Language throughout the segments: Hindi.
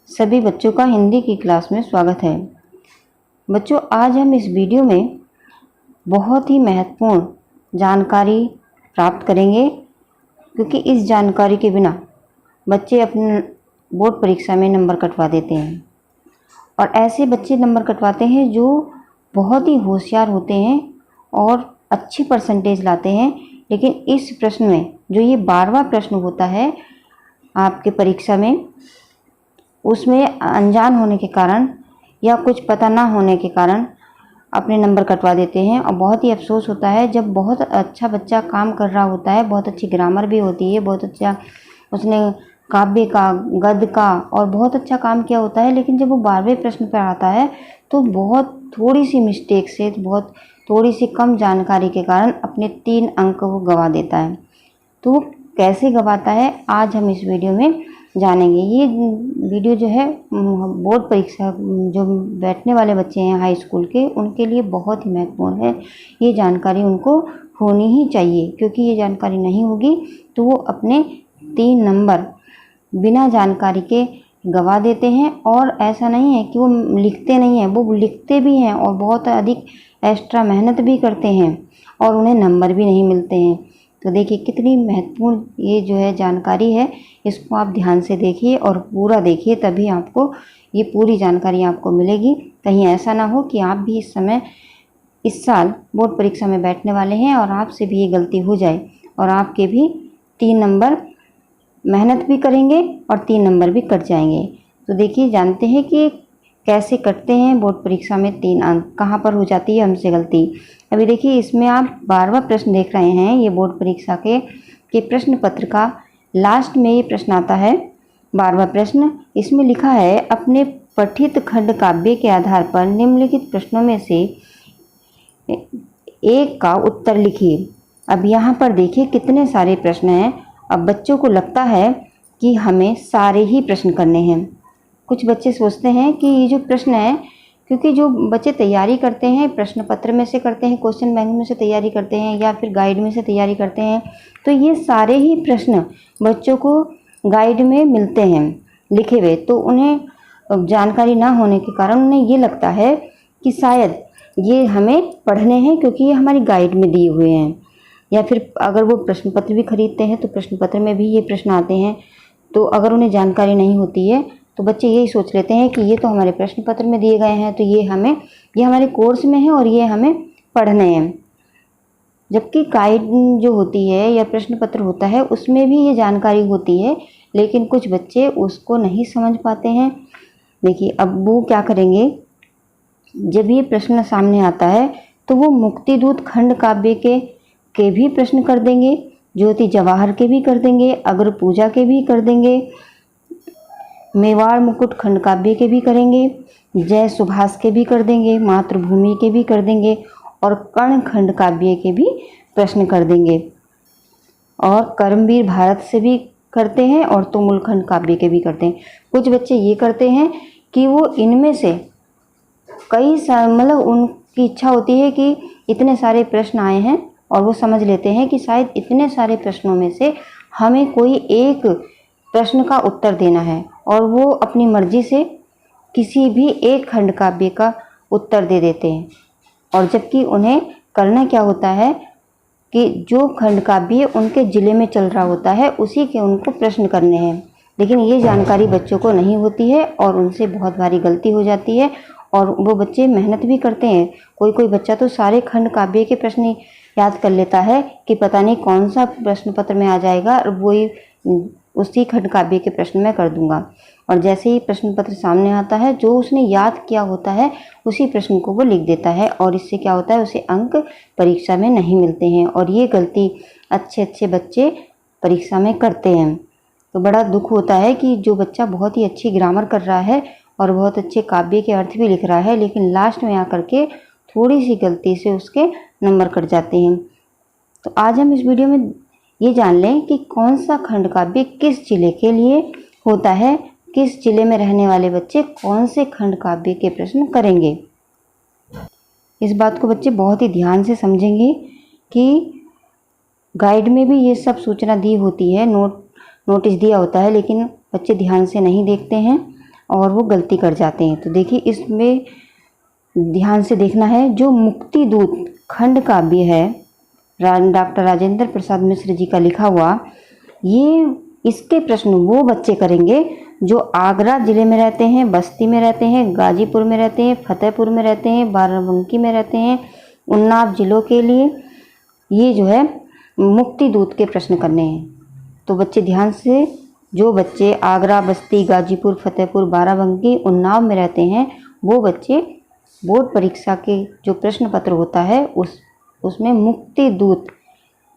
सभी बच्चों का हिंदी की क्लास में स्वागत है। बच्चों, आज हम इस वीडियो में बहुत ही महत्वपूर्ण जानकारी प्राप्त करेंगे, क्योंकि इस जानकारी के बिना बच्चे अपने बोर्ड परीक्षा में नंबर कटवा देते हैं। और ऐसे बच्चे नंबर कटवाते हैं जो बहुत ही होशियार होते हैं और अच्छी परसेंटेज लाते हैं, लेकिन इस प्रश्न में जो ये 12वां प्रश्न होता है आपके परीक्षा में, उसमें अनजान होने के कारण या कुछ पता ना होने के कारण अपने नंबर कटवा देते हैं। और बहुत ही अफसोस होता है जब बहुत अच्छा बच्चा काम कर रहा होता है, बहुत अच्छी ग्रामर भी होती है, बहुत अच्छा उसने काव्य का, गद्य का और बहुत अच्छा काम किया होता है, लेकिन जब वो 12वें प्रश्न पर आता है तो बहुत थोड़ी सी मिस्टेक से, बहुत थोड़ी सी कम जानकारी के कारण अपने 3 अंक वो गंवा देता है। तो कैसे गंवाता है आज हम इस वीडियो में जानेंगे। ये वीडियो जो है बोर्ड परीक्षा जो बैठने वाले बच्चे हैं हाई स्कूल के, उनके लिए बहुत ही महत्वपूर्ण है। ये जानकारी उनको होनी ही चाहिए, क्योंकि ये जानकारी नहीं होगी तो वो अपने 3 नंबर बिना जानकारी के गंवा देते हैं। और ऐसा नहीं है कि वो लिखते नहीं हैं, वो लिखते भी हैं और बहुत अधिक एक्स्ट्रा मेहनत भी करते हैं और उन्हें नंबर भी नहीं मिलते हैं। तो देखिए कितनी महत्वपूर्ण ये जो है जानकारी है, इसको आप ध्यान से देखिए और पूरा देखिए, तभी आपको ये पूरी जानकारी आपको मिलेगी। कहीं ऐसा ना हो कि आप भी इस साल बोर्ड परीक्षा में बैठने वाले हैं और आपसे भी ये गलती हो जाए और आपके भी 3 नंबर, मेहनत भी करेंगे और 3 नंबर भी कट जाएंगे। तो देखिए जानते हैं कि कैसे कटते हैं बोर्ड परीक्षा में 3 अंक, कहाँ पर हो जाती है हमसे गलती। अभी देखिए इसमें आप 12वां प्रश्न देख रहे हैं, ये बोर्ड परीक्षा के प्रश्न पत्र का लास्ट में ये प्रश्न आता है 12वां प्रश्न। इसमें लिखा है, अपने पठित खंड काव्य के आधार पर निम्नलिखित प्रश्नों में से एक का उत्तर लिखिए। अब यहाँ पर देखिए कितने सारे प्रश्न हैं। अब बच्चों को लगता है कि हमें सारे ही प्रश्न करने हैं। कुछ बच्चे सोचते हैं कि ये जो प्रश्न है, क्योंकि जो बच्चे तैयारी करते हैं प्रश्न पत्र में से करते हैं, क्वेश्चन बैंक में से तैयारी करते हैं या फिर गाइड में से तैयारी करते हैं, तो ये सारे ही प्रश्न बच्चों को गाइड में मिलते हैं लिखे हुए। तो उन्हें जानकारी ना होने के कारण उन्हें ये लगता है कि शायद ये हमें पढ़ने हैं, क्योंकि ये हमारी गाइड में दिए हुए हैं। या फिर अगर वो प्रश्न पत्र भी खरीदते हैं तो प्रश्न पत्र में भी ये प्रश्न आते हैं। तो अगर उन्हें जानकारी नहीं होती है तो बच्चे यही सोच लेते हैं कि ये तो हमारे प्रश्न पत्र में दिए गए हैं, तो ये हमारे कोर्स में है और ये हमें पढ़ने हैं। जबकि गाइड जो होती है या प्रश्न पत्र होता है उसमें भी ये जानकारी होती है, लेकिन कुछ बच्चे उसको नहीं समझ पाते हैं। देखिए अब वो क्या करेंगे, जब ये प्रश्न सामने आता है तो वो मुक्तिदूत खंड काव्य के भी प्रश्न कर देंगे, ज्योति जवाहर के भी कर देंगे, अग्र पूजा के भी कर देंगे, मेवाड़ मुकुट खंड काव्य के भी करेंगे, जय सुभाष के भी कर देंगे, मातृभूमि के भी कर देंगे और कर्ण खंड काव्य के भी प्रश्न कर देंगे। और कर्मवीर भारत से भी करते हैं और तुमुल खंड काव्य के भी करते हैं। कुछ बच्चे ये करते हैं कि वो इनमें से मतलब उनकी इच्छा होती है कि इतने सारे प्रश्न आए हैं और वो समझ लेते हैं कि शायद इतने सारे प्रश्नों में से हमें कोई एक प्रश्न का उत्तर देना है, और वो अपनी मर्जी से किसी भी एक खंड काव्य का उत्तर दे देते हैं। और जबकि उन्हें करना क्या होता है कि जो खंड काव्य उनके ज़िले में चल रहा होता है उसी के उनको प्रश्न करने हैं। लेकिन ये जानकारी बच्चों को नहीं होती है और उनसे बहुत भारी गलती हो जाती है और वो बच्चे मेहनत भी करते हैं। कोई बच्चा तो सारे खंड काव्य के प्रश्न याद कर लेता है कि पता नहीं कौन सा प्रश्न पत्र में आ जाएगा और वही उसी खंड काव्य के प्रश्न में कर दूंगा। और जैसे ही प्रश्न पत्र सामने आता है, जो उसने याद किया होता है उसी प्रश्न को वो लिख देता है और इससे क्या होता है, उसे अंक परीक्षा में नहीं मिलते हैं। और ये गलती अच्छे बच्चे परीक्षा में करते हैं। तो बड़ा दुख होता है कि जो बच्चा बहुत ही अच्छी ग्रामर कर रहा है और बहुत अच्छे काव्य के अर्थ भी लिख रहा है, लेकिन लास्ट में आकर के थोड़ी सी गलती से उसके नंबर कट जाते हैं। तो आज हम इस वीडियो में ये जान लें कि कौन सा खंड काव्य किस जिले के लिए होता है, किस जिले में रहने वाले बच्चे कौन से खंड काव्य के प्रश्न करेंगे। इस बात को बच्चे बहुत ही ध्यान से समझेंगे कि गाइड में भी ये सब सूचना दी होती है, नोटिस दिया होता है, लेकिन बच्चे ध्यान से नहीं देखते हैं। और वो गलती कर जाते हैं। तो देखिए इसमें ध्यान से देखना है। जो मुक्ति दूत खंड काव्य है डॉक्टर राजेंद्र प्रसाद मिश्र जी का लिखा हुआ, ये इसके प्रश्न वो बच्चे करेंगे जो आगरा ज़िले में रहते हैं, बस्ती में रहते हैं, गाजीपुर में रहते हैं, फतेहपुर में रहते हैं, बाराबंकी में रहते हैं, उन्नाव जिलों के लिए ये जो है मुक्ति दूत के प्रश्न करने हैं। तो बच्चे ध्यान से, जो बच्चे आगरा, बस्ती, गाजीपुर, फतेहपुर, बाराबंकी, उन्नाव में रहते हैं वो बच्चे बोर्ड परीक्षा के जो प्रश्न पत्र होता है उसमें मुक्ति दूत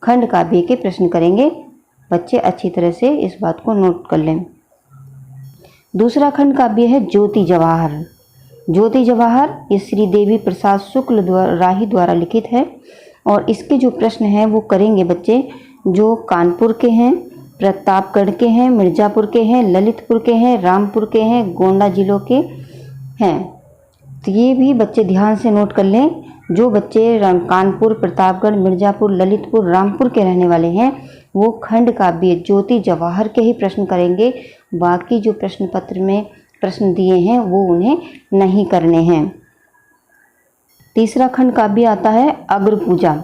खंड काव्य के प्रश्न करेंगे। बच्चे अच्छी तरह से इस बात को नोट कर लें। दूसरा खंड काव्य है ज्योति जवाहर। ज्योति जवाहर ये श्री देवी प्रसाद शुक्ल राही द्वारा लिखित है और इसके जो प्रश्न हैं वो करेंगे बच्चे जो कानपुर के हैं, प्रतापगढ़ के हैं, मिर्ज़ापुर के हैं, ललितपुर के हैं, रामपुर के हैं, गोंडा जिलों के हैं। तो ये भी बच्चे ध्यान से नोट कर लें। जो बच्चे कानपुर, प्रतापगढ़, मिर्ज़ापुर, ललितपुर, रामपुर के रहने वाले हैं वो खंड काव्य ज्योति जवाहर के ही प्रश्न करेंगे। बाकी जो प्रश्न पत्र में प्रश्न दिए हैं वो उन्हें नहीं करने हैं। तीसरा खंड काव्य आता है अग्र पूजा।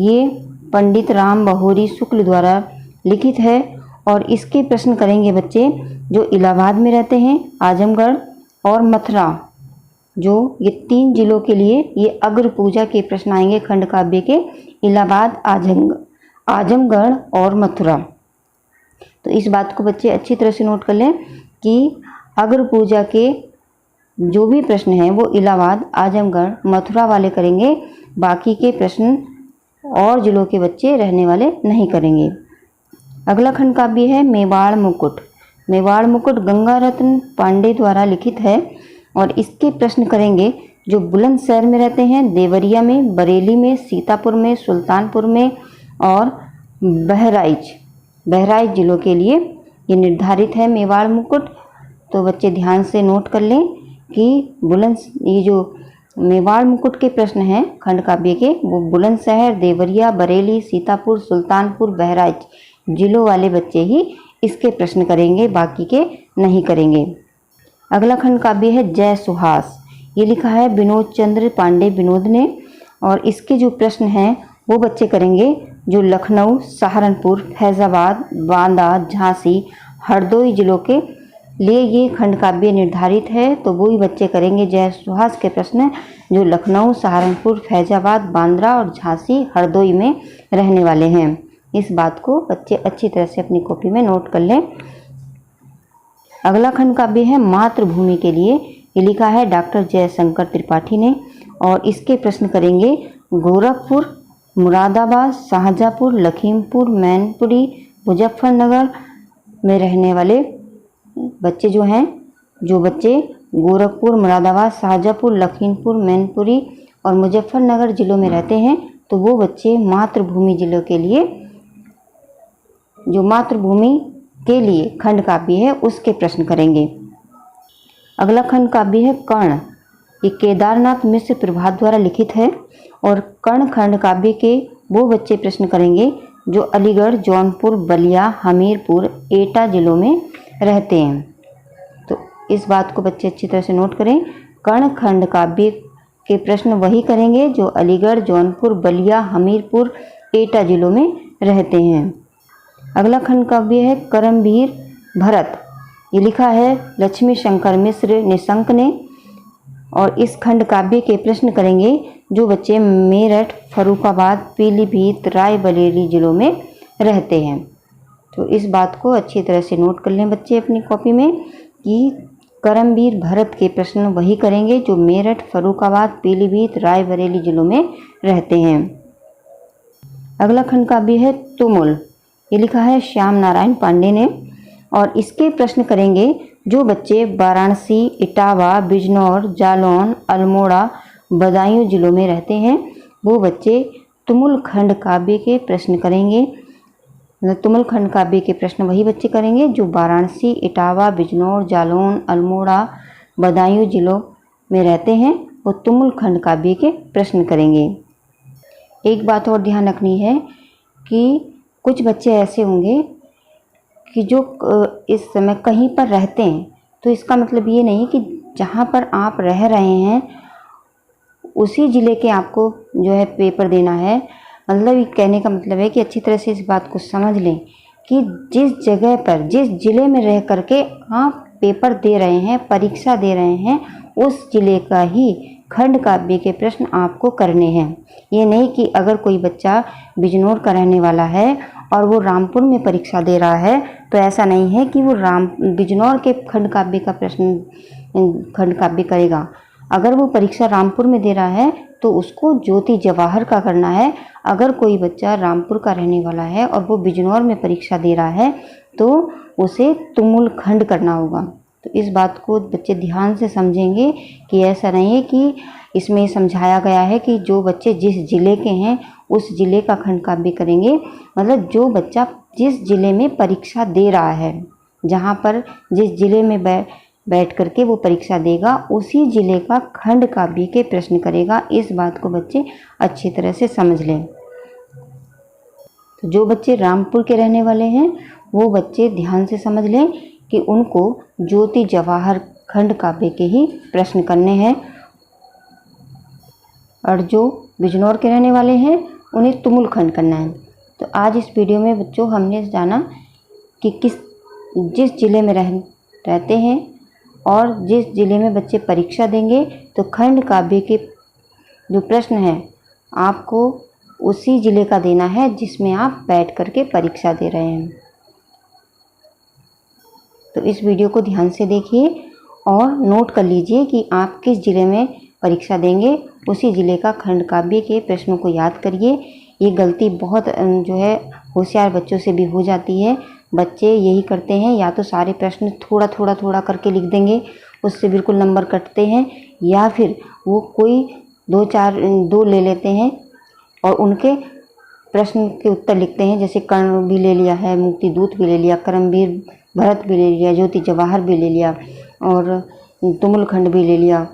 ये पंडित राम बहोरी शुक्ल द्वारा लिखित है और इसके प्रश्न करेंगे बच्चे जो इलाहाबाद में रहते हैं, आजमगढ़ और मथुरा, जो ये 3 जिलों के लिए ये अग्र पूजा के प्रश्न आएंगे खंड काव्य के, इलाहाबाद, आजमगढ़ और मथुरा। तो इस बात को बच्चे अच्छी तरह से नोट कर लें कि अग्र पूजा के जो भी प्रश्न हैं वो इलाहाबाद, आजमगढ़, मथुरा वाले करेंगे। बाकी के प्रश्न और जिलों के बच्चे रहने वाले नहीं करेंगे। अगला खंड काव्य है मेवाड़ मुकुट। मेवाड़ मुकुट गंगा रत्न पांडे द्वारा लिखित है और इसके प्रश्न करेंगे जो बुलंदशहर में रहते हैं, देवरिया में, बरेली में, सीतापुर में, सुल्तानपुर में और बहराइच जिलों के लिए ये निर्धारित है मेवाड़ मुकुट। तो बच्चे ध्यान से नोट कर लें कि ये जो मेवाड़ मुकुट के प्रश्न हैं खंड काव्य के वो बुलंदशहर, देवरिया, बरेली, सीतापुर, सुल्तानपुर, बहराइच जिलों वाले बच्चे ही इसके प्रश्न करेंगे, बाकी के नहीं करेंगे। अगला खंड काव्य है जय सुहास। ये लिखा है विनोद चंद्र पांडे विनोद ने और इसके जो प्रश्न हैं वो बच्चे करेंगे जो लखनऊ, सहारनपुर, फैज़ाबाद, बांदा, झांसी, हरदोई जिलों के लिए ये खंड काव्य निर्धारित है। तो वो ही बच्चे करेंगे जय सुहास के प्रश्न जो लखनऊ, सहारनपुर, फैज़ाबाद, बांद्रा और झांसी, हरदोई में रहने वाले हैं। इस बात को बच्चे अच्छी तरह से अपनी कॉपी में नोट कर लें। अगला खंड काव्य है मातृभूमि के लिए। ये लिखा है डॉक्टर जयशंकर त्रिपाठी ने और इसके प्रश्न करेंगे गोरखपुर, मुरादाबाद, शाहजहाँपुर, लखीमपुर, मैनपुरी, मुजफ्फरनगर में रहने वाले बच्चे जो बच्चे गोरखपुर, मुरादाबाद, शाहजहाँपुर, लखीमपुर, मैनपुरी और मुजफ्फरनगर जिलों में रहते हैं तो वो बच्चे मातृभूमि जिलों के लिए जो मातृभूमि के लिए खंड काव्य है उसके प्रश्न करेंगे। अगला खंड काव्य है कर्ण। ये केदारनाथ मिश्र प्रभात द्वारा लिखित है और कर्ण खंड काव्य के वो बच्चे प्रश्न करेंगे जो अलीगढ़, जौनपुर, बलिया, हमीरपुर, एटा जिलों में रहते हैं। तो इस बात को बच्चे अच्छी तरह से नोट करें। कर्ण खंड काव्य के प्रश्न वही करेंगे जो अलीगढ़, जौनपुर, बलिया, हमीरपुर, एटा जिलों में रहते हैं। अगला खंड काव्य है करमवीर भरत। ये लिखा है लक्ष्मी शंकर मिश्र निशंक ने और इस खंड काव्य के प्रश्न करेंगे जो बच्चे मेरठ, फर्रुखाबाद, पीलीभीत, रायबरेली जिलों में रहते हैं। तो इस बात को अच्छी तरह से नोट कर लें बच्चे अपनी कॉपी में कि करमवीर भरत के प्रश्न वही करेंगे जो मेरठ, फर्रुखाबाद, पीलीभीत, रायबरेली जिलों में रहते हैं। अगला खंड काव्य है तुमुल। ये लिखा है श्याम नारायण पांडे ने और इसके प्रश्न करेंगे जो बच्चे वाराणसी, इटावा, बिजनौर, जालौन, अल्मोड़ा, बदायूं जिलों में रहते हैं वो बच्चे तुमुल खंड काव्य के प्रश्न करेंगे। तुमुल खंड काव्य के प्रश्न वही बच्चे करेंगे जो वाराणसी, इटावा, बिजनौर, जालौन, अल्मोड़ा, बदायूं जिलों में रहते हैं वो तुमुल खंड काव्य के प्रश्न करेंगे। एक बात और ध्यान रखनी है कि कुछ बच्चे ऐसे होंगे कि जो इस समय कहीं पर रहते हैं तो इसका मतलब ये नहीं कि जहाँ पर आप रह रहे हैं उसी ज़िले के आपको जो है पेपर देना है। मतलब ये कहने का मतलब है कि अच्छी तरह से इस बात को समझ लें कि जिस जगह पर, जिस ज़िले में रह करके आप पेपर दे रहे हैं, परीक्षा दे रहे हैं, उस ज़िले का ही खंड काव्य के प्रश्न आपको करने हैं। ये नहीं कि अगर कोई बच्चा बिजनौर का रहने वाला है और वो रामपुर में परीक्षा दे रहा है तो ऐसा नहीं है कि वो बिजनौर के खंड काव्य का प्रश्न खंड काव्य करेगा। अगर वो परीक्षा रामपुर में दे रहा है तो उसको ज्योति जवाहर का करना है। अगर कोई बच्चा रामपुर का रहने वाला है और वो बिजनौर में परीक्षा दे रहा है तो उसे तुमुल खंड करना होगा। तो इस बात को बच्चे ध्यान से समझेंगे कि ऐसा नहीं है कि इसमें समझाया गया है कि जो बच्चे जिस ज़िले के हैं उस ज़िले का खंड काव्य करेंगे। मतलब जो बच्चा जिस ज़िले में परीक्षा दे रहा है, जहाँ पर जिस ज़िले में बैठ करके वो परीक्षा देगा, उसी ज़िले का खंड काव्य के प्रश्न करेगा। इस बात को बच्चे अच्छी तरह से समझ लें। तो जो बच्चे रामपुर के रहने वाले हैं वो बच्चे ध्यान से समझ लें कि उनको ज्योति जवाहर खंड काव्य के ही प्रश्न करने हैं, और जो बिजनौर के रहने वाले हैं उन्हें तुमुल खंड करना है। तो आज इस वीडियो में बच्चों हमने जाना कि जिस ज़िले में रहते हैं और जिस ज़िले में बच्चे परीक्षा देंगे तो खंड काव्य के जो प्रश्न हैं आपको उसी ज़िले का देना है जिसमें आप बैठ करके परीक्षा दे रहे हैं। तो इस वीडियो को ध्यान से देखिए और नोट कर लीजिए कि आप किस ज़िले में परीक्षा देंगे, उसी ज़िले का खंड काव्य के प्रश्नों को याद करिए। ये गलती बहुत जो है होशियार बच्चों से भी हो जाती है। बच्चे यही करते हैं, या तो सारे प्रश्न थोड़ा करके लिख देंगे, उससे बिल्कुल नंबर कटते हैं, या फिर वो कोई दो ले लेते हैं और उनके प्रश्न के उत्तर लिखते हैं। जैसे कर्ण भी ले लिया है, मुक्तिदूत भी ले लिया, करमवीर भरत भी ले लिया, ज्योति जवाहर भी ले लिया और तुमुल खंड भी ले लिया।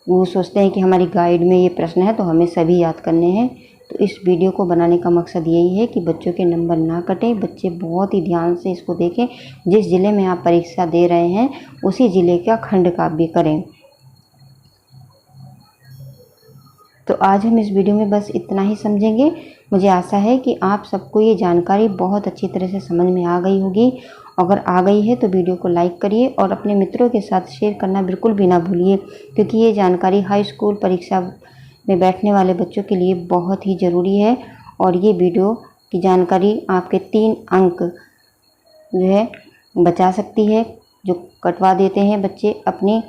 वो सोचते हैं कि हमारी गाइड में ये प्रश्न है तो हमें सभी याद करने हैं। तो इस वीडियो को बनाने का मकसद यही है कि बच्चों के नंबर ना कटें। बच्चे बहुत ही ध्यान से इसको देखें। जिस ज़िले में आप परीक्षा दे रहे हैं उसी ज़िले का खंड काव्य करें। तो आज हम इस वीडियो में बस इतना ही समझेंगे। मुझे आशा है कि आप सबको ये जानकारी बहुत अच्छी तरह से समझ में आ गई होगी। अगर आ गई है तो वीडियो को लाइक करिए और अपने मित्रों के साथ शेयर करना बिल्कुल भी ना भूलिए, क्योंकि ये जानकारी हाई स्कूल परीक्षा में बैठने वाले बच्चों के लिए बहुत ही ज़रूरी है। और ये वीडियो की जानकारी आपके 3 अंक जो है बचा सकती है, जो कटवा देते हैं बच्चे अपनी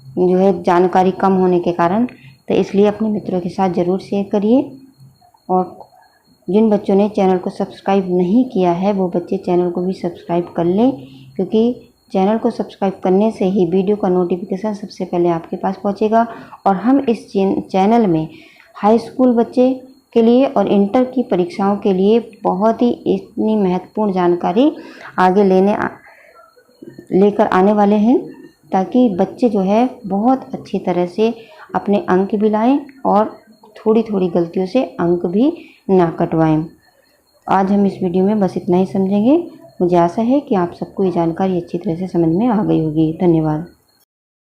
जो है जानकारी कम होने के कारण। तो इसलिए अपने मित्रों के साथ ज़रूर शेयर करिए। और जिन बच्चों ने चैनल को सब्सक्राइब नहीं किया है वो बच्चे चैनल को भी सब्सक्राइब कर लें, क्योंकि चैनल को सब्सक्राइब करने से ही वीडियो का नोटिफिकेशन सबसे पहले आपके पास पहुंचेगा। और हम इस चैनल में हाई स्कूल बच्चे के लिए और इंटर की परीक्षाओं के लिए बहुत ही इतनी महत्वपूर्ण जानकारी आगे लेकर आने वाले हैं, ताकि बच्चे जो है बहुत अच्छी तरह से अपने अंक भी लाएँ और थोड़ी गलतियों से अंक भी ना कटवाएं। आज हम इस वीडियो में बस इतना ही समझेंगे। मुझे आशा है कि आप सबको ये जानकारी अच्छी तरह से समझ में आ गई होगी। धन्यवाद।